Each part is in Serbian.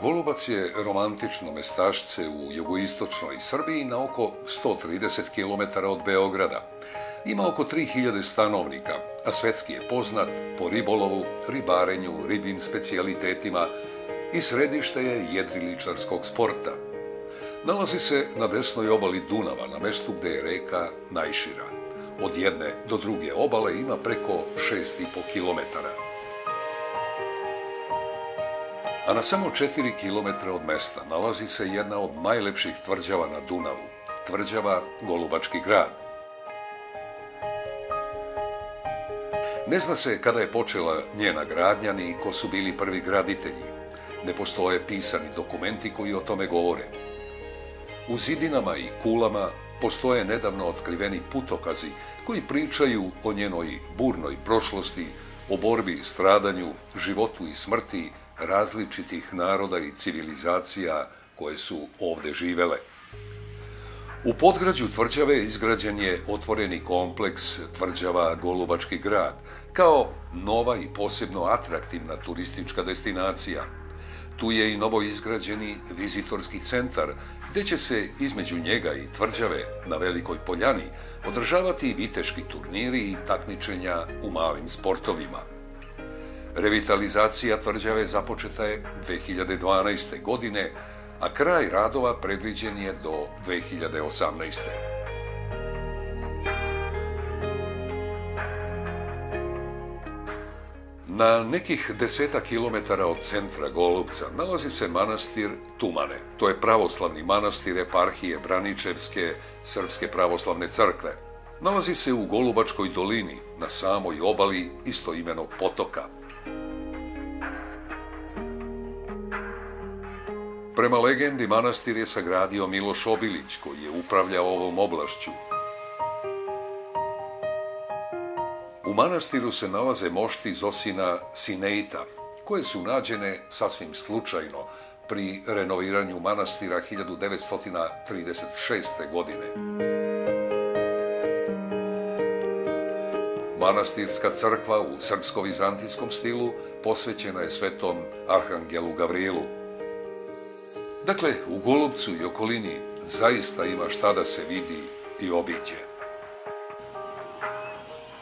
Golubac je romantično mestašce u jugoistočnoj Srbiji na oko 130 km od Beograda. Ima oko 3000 stanovnika, a svetski je poznat po ribolovu, ribarenju, ribljim specijalitetima i središte je jedriličarskog sporta. Nalazi se na desnoj obali Dunava, na mestu gde je reka najšira. Od jedne do druge obale ima preko 6,5 km. A na samo 4 km od mesta nalazi se jedna od najlepših tvrđava na Dunavu, tvrđava Golubački grad. Ne zna se kada je počela njena gradnja ni ko su bili prvi graditelji. Ne postoje pisani dokumenti koji o tome govore. U zidinama i kulama postoje nedavno otkriveni putokazi koji pričaju o njenoj burnoj prošlosti, o borbi i stradanju, životu i smrti različitih naroda i civilizacija koje su ovde živele. U podgrađu tvrđave izgrađen je otvoreni kompleks tvrđava Golubački grad, kao nova i posebno atraktivna turistička destinacija. Tu je i novo izgrađeni vizitorski centar, gde će se između njega i tvrđave na Velikoj Poljani održavati viteški turniri i takmičenja u malim sportovima. Revitalizacija tvrđave započeta je 2012. godine, a kraj radova predviđen je do 2018. Na nekih 10 kilometara od centra Golubca nalazi se manastir Tumane. To je pravoslavni manastir eparhije Braničevske Srpske pravoslavne crkve. Nalazi se u Golubačkoj dolini, na samoj obali istoimenog potoka. Prema legendi, manastir je sagradio Miloš Obilić, koji je upravljao ovom oblašću. U manastiru se nalaze mošti Zosina Sineita, koje su nađene sasvim slučajno pri renoviranju manastira 1936. godine. Manastirska crkva u srpsko-vizantijskom stilu posvećena je svetom arhangelu Gavrilu. Dakle, u Golubcu i okolini zaista ima šta da se vidi i obiđe.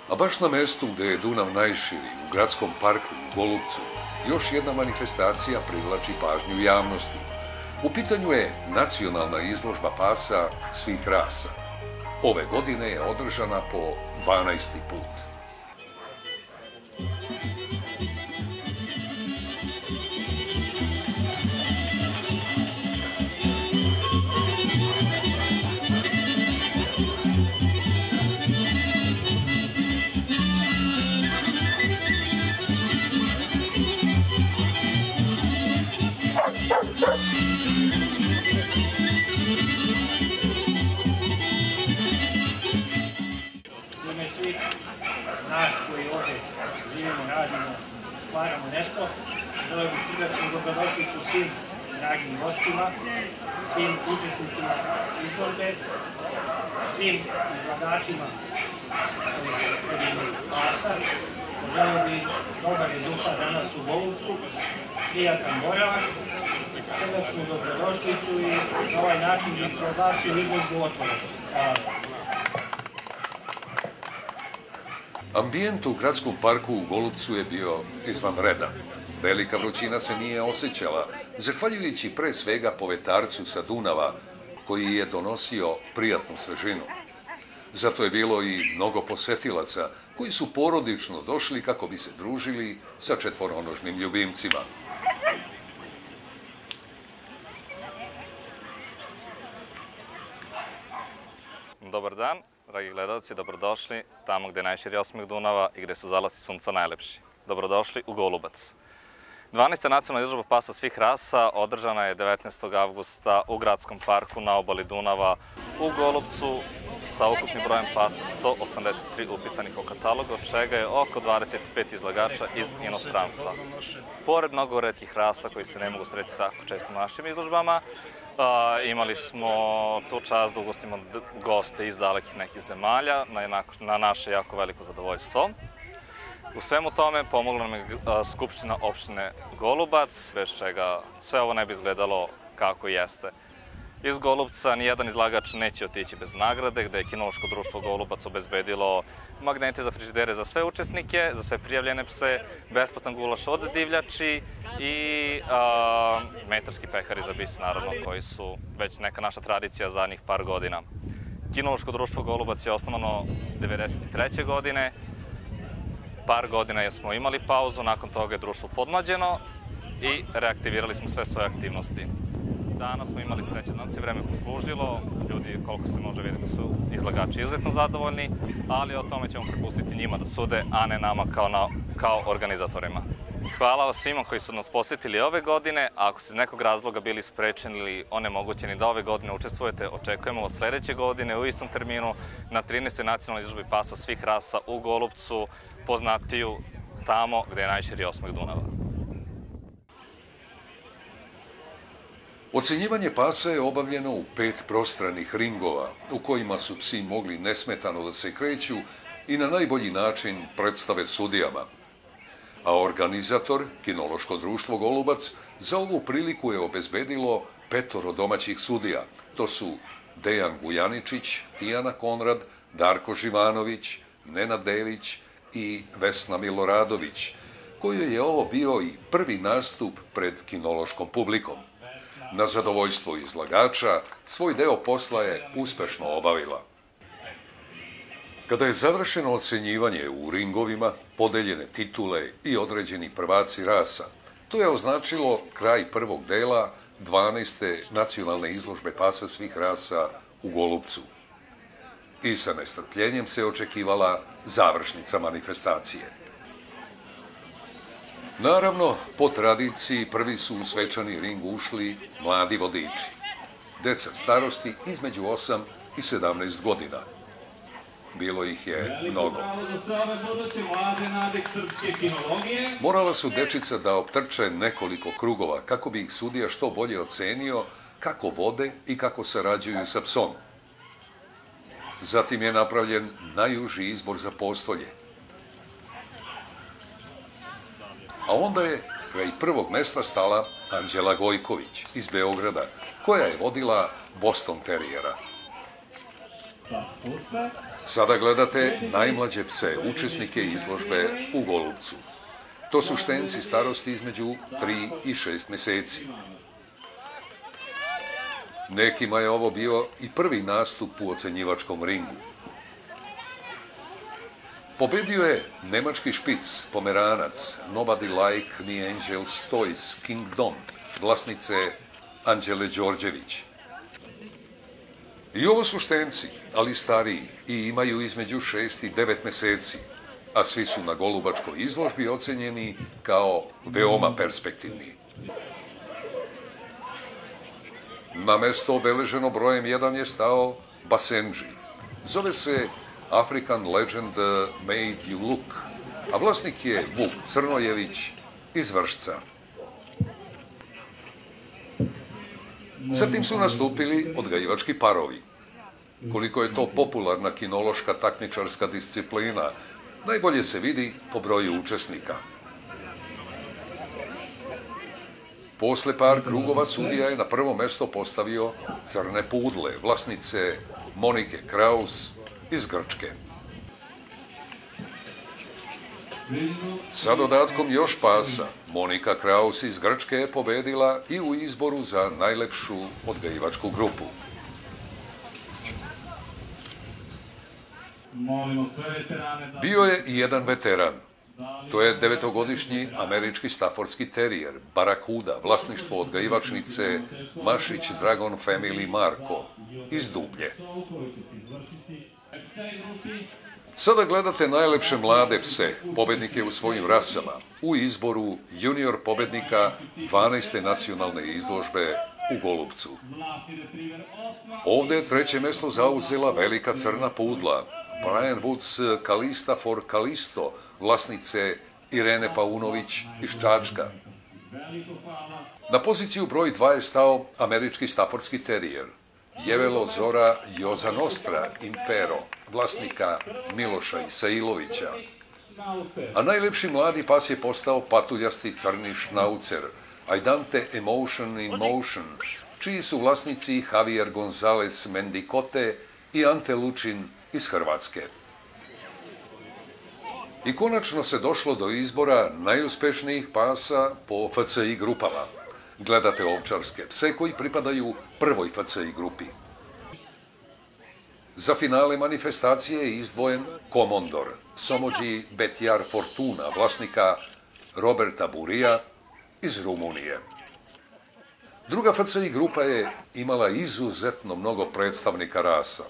A baš na mestu gde je Dunav najširi, u gradskom parku u Golubcu, još jedna manifestacija privlači pažnju javnosti. U pitanju je nacionalna izložba pasa svih rasa. Ove godine je održana po 12. put. Nas koji ovdje živimo, radimo, stvaramo nešto, želim bih srdačnu dobrodošlicu svim dragim gostima, svim učesnicima izložbe, svim izlagačima pasa. Želim bih dobar rezultat danas u Golubcu, prijatan boravak, srdačnu dobrodošlicu i na ovaj način bih proglasio izložbu otvorenu. Ambijent u gradskom parku u Golubcu je bio izvanredan. Velika vrućina se nije osjećala, zahvaljujući pre svega povetarcu sa Dunava, koji je donosio prijatnu svežinu. Zato je bilo i mnogo posetilaca koji su porodično došli kako bi se družili sa četvoronožnim ljubimcima. Dobar dan, dragi gledalci, dobrodošli tamo gde je najširi osmeh Dunava i gde su zalasci sunca najlepši. Dobrodošli u Golubac. 12. nacionalna izložba pasa svih rasa održana je 19. avgusta u gradskom parku na obali Dunava u Golubcu sa ukupnim brojem pasa 183 upisanih u katalog, od čega je oko 25 izlagača iz inostranstva. Pored mnogo retkih rasa koji se ne mogu sretiti tako često na našim izložbama, imali smo tu čast da ugostimo goste iz dalekih nekih zemalja na naše jako veliko zadovoljstvo. U svemu tome pomogla nam je Skupština opštine Golubac, bez čega sve ovo ne bi izgledalo kako jeste. Iz Golubca nijedan izlagač neće otići bez nagrade, gde je Kinološko društvo Golubac obezbedilo magnete za frižidere za sve učesnike, za sve prijavljene pse, besplatan gulaš od divljači i metarski pehari za bis, naravno, koji su već neka naša tradicija zadnjih par godina. Kinološko društvo Golubac je osnovano 1993. godine. Par godina smo imali pauzu, nakon toga je društvo podmlađeno i reaktivirali smo sve svoje aktivnosti. Danas smo imali sreće da nam se vreme poslužilo, ljudi, koliko se može vidjeti, su izlagači izuzetno zadovoljni, ali o tome ćemo prepustiti njima da sude, a ne nama kao organizatorima. Hvala vas svima koji su nas posjetili ove godine, a ako ste iz nekog razloga bili sprečeni ili onemogućeni da ove godine učestvujete, očekujemo vas sledeće godine u istom terminu na 13. nacionalnoj izložbi pasa svih rasa u Golubcu, poznatiju tamo gde je najširi osmeh Dunava. Ocenjivanje pasa je obavljeno u 5 prostranih ringova, u kojima su psi mogli nesmetano da se kreću i na najbolji način predstave sudijama. A organizator, Kinološko društvo Golubac, za ovu priliku je obezbedilo 5 domaćih sudija. To su Dejan Gujaničić, Tijana Konrad, Darko Živanović, Nenad Dević i Vesna Miloradović, kojoj je ovo bio i prvi nastup pred kinološkom publikom. Na zadovoljstvo izlagača, svoj deo posla je uspešno obavila. Kada je završeno ocenjivanje u ringovima, podeljene titule i određeni prvaci rasa, to je označilo kraj prvog dela 12. nacionalne izložbe pasa svih rasa u Golubcu. I sa nestrpljenjem se očekivala završnica manifestacije. Naravno, po tradiciji prvi su u svečani ring ušli mladi vodiči, deca starosti između 8 i 17 godina. Bilo ih je mnogo. Morala su dečica da optrče nekoliko krugova kako bi ih sudija što bolje ocenio kako vode i kako sarađuju sa psom. Zatim je napravljen najuži izbor za postolje. A onda je kraj prvog mesta stala Anđela Gojković iz Beograda, koja je vodila Boston Terijera. Sada gledate najmlađe pse, učesnike izložbe u Golubcu. To su štenci starosti između 3 i 6 meseci. Nekima je ovo bio i prvi nastup u ocenjivačkom ringu. Pobedio je nemački špic, pomeranac, Nobody Like the Angels Toys Kingdom, vlasnice Anđele Đorđević. I ovo su štenci, ali stariji i imaju između 6 i 9 meseci, a svi su na golubačkoj izložbi ocenjeni kao veoma perspektivni. Na mesto obeleženo brojem 1 je stao Basenji. Zove se African Legend Made You Look, a vlasnik je Vuk Crnojević iz Vršca. Zatim su nastupili odgajivački parovi. Koliko je to popularna kinološka takmičarska disciplina, najbolje se vidi po broju učesnika. Posle par krugova sudija je na prvo mesto postavio crne pudle, vlasnice Monike Kraus iz Grčke. Sa dodatkom još pasa, Monika Kraus iz Grčke je pobedila i u izboru za najlepšu odgajivačku grupu. Bio je i jedan veteran. To je 9-godišnji američki stafordski terijer, Barakuda, vlasništvo odgajivačnice Mašić Dragon Family Marko iz Dublje. Sada gledate najlepše mlade pse, pobednike u svojim rasama, u izboru junior pobednika 12. nacionalne izložbe u Golubcu. Ovde je 3. mesto zauzela velika crna pudla, Brian Woods Kalista for Kalisto, vlasnice Irene Paunović iz Čačka. Na poziciju broj 2 je stao američki stafordski terijer, Jevelo Zora Joza Nostra Impero, vlasnika Miloša Isailovića. A najlepši mladi pas je postao patuljasti crni šnaucer, Aidante Emotion in Motion, čiji su vlasnici Javier González Mendicote i Ante Lučin iz Hrvatske. I konačno se došlo do izbora najuspješnijih pasa po FCI grupama. Gledate ovčarske pse koji pripadaju prvoj FCI grupi. Za finale manifestacije je izdvojen Komondor, Somođi Betjar Fortuna, vlasnika Roberta Burija iz Rumunije. Druga FCI grupa je imala izuzetno mnogo predstavnika rasa.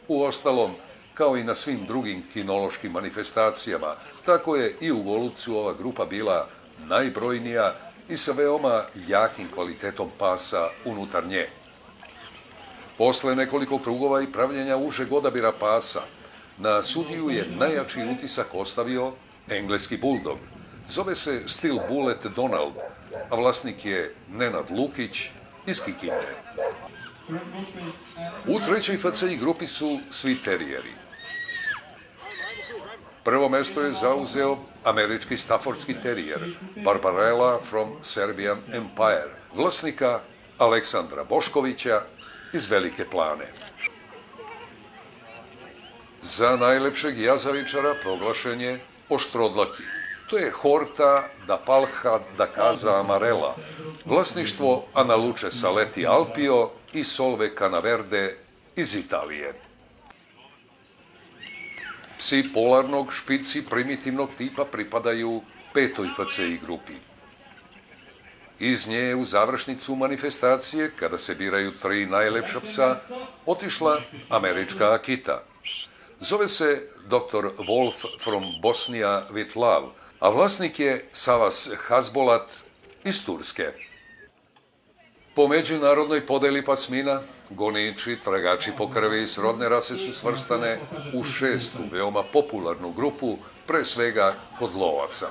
Uostalom, kao i na svim drugim kinološkim manifestacijama, tako je i u Golupcu ova grupa bila najbrojnija i sa veoma jakim kvalitetom pasa unutar nje. Posle nekoliko krugova i pravljenja užeg odabira pasa, na sudiju je najjači utisak ostavio engleski buldog. Zove se Steel Bullet Donald, a vlasnik je Nenad Lukić iz Kikinde. U trećoj FCI grupi su svi terijeri. Prvo mesto je zauzeo američki staffordski terijer Barbarella from Serbian Empire, vlasnika Aleksandra Boškovića iz Velike Plane. Za najlepšeg jazavičara proglašen je Oštrodlaki. To je Horta da Palha da Casa Amarela, vlasništvo Ana Luce Saleti Alpio i Solve Canaverde iz Italije. Psi polarnog špici primitivnog tipa pripadaju petoj FCI grupi. Iz nje u završnicu manifestacije, kada se biraju 3 najlepša psa, otišla američka Akita. Zove se Dr. Wolf from Bosnia with Love, a vlasnik je Savas Hasbolat iz Turske. Po međunarodnoj podeli pasmina, goniči, tragači po krvi i srodne rase su svrstane u 6. veoma popularnu grupu, pre svega kod lovaca.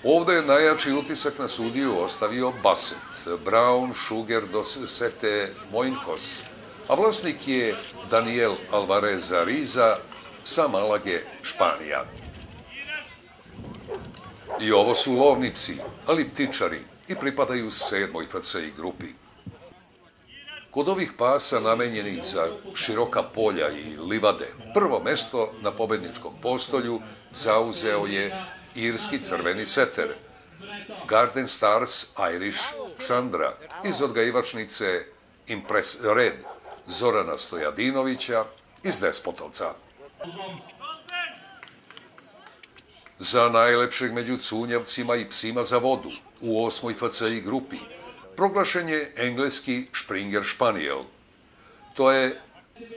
Ovde je najjači utisak na sudiju ostavio Basset, Brown Sugar dos Sete Moinhos, a vlasnik je Daniel Alvarez Ariza sa Malage, Španija. I ovo su lovnici, ali ptičari, i pripadaju 7. FCI grupi. Kod ovih pasa namenjenih za široka polja i livade, prvo mesto na pobedničkom postolju zauzeo je irski crveni seter, Garden Stars Irish Ksandra iz odgajivačnice Impress Red, Zorana Stojadinovića iz Despotovca. Za najlepšeg među cunjavcima i psima za vodu u 8. FCI grupi proglašen je engleski Springer Spaniel. To je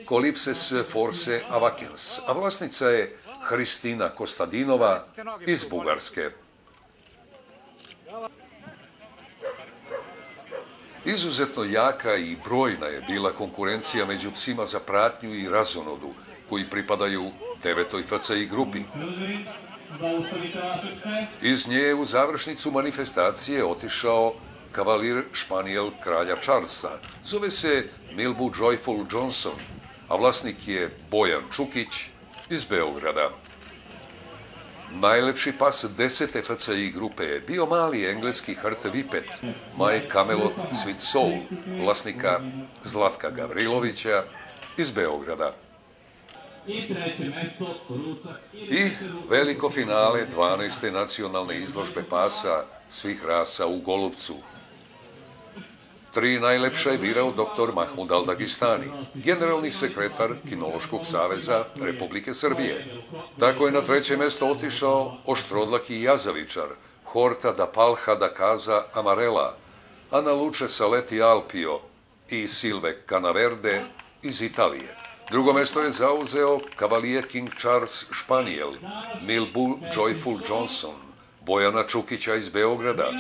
Kolipses Force Avakens, a vlasnica je Hristina Kostadinova iz Bugarske. Izuzetno jaka i brojna je bila konkurencija među psima za pratnju i razonodu, koji pripadaju 9. FCI grupi. Iz nje u završnicu manifestacije otišao kavalir Španijel kralja Charlesa. Zove se Milbu Joyful Johnson, a vlasnik je Bojan Čukić iz Beograda. Najlepši pas 10. FCI grupe je bio mali engleski Hrt Vipet, My Camelot Sweet Soul, vlasnika Zlatka Gavrilovića iz Beograda. I veliko finale 12. nacionalne izložbe pasa svih rasa u Golupcu. 3 najlepša je birao dr. Mahmud Al-Dagistani, generalni sekretar Kinološkog saveza Republike Srbije. Tako je na 3. mesto otišao Oštrodlaki jazavičar, Horta da Palha da Casa Amarela, Ana Luce Saleti Alpio i Silve Canaverde iz Italije. Drugo mesto je zauzeo Cavalier King Charles Spaniel, Milbu Joyful Johnson, Bojana Čukića iz Beograda.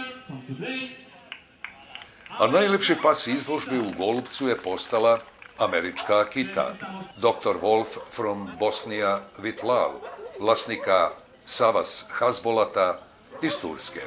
A najlepši pas izložbe u Golupcu je postala američka Akita, Dr. Wolf from Bosnia with Love, vlasnika Savas Hasbolata iz Turske.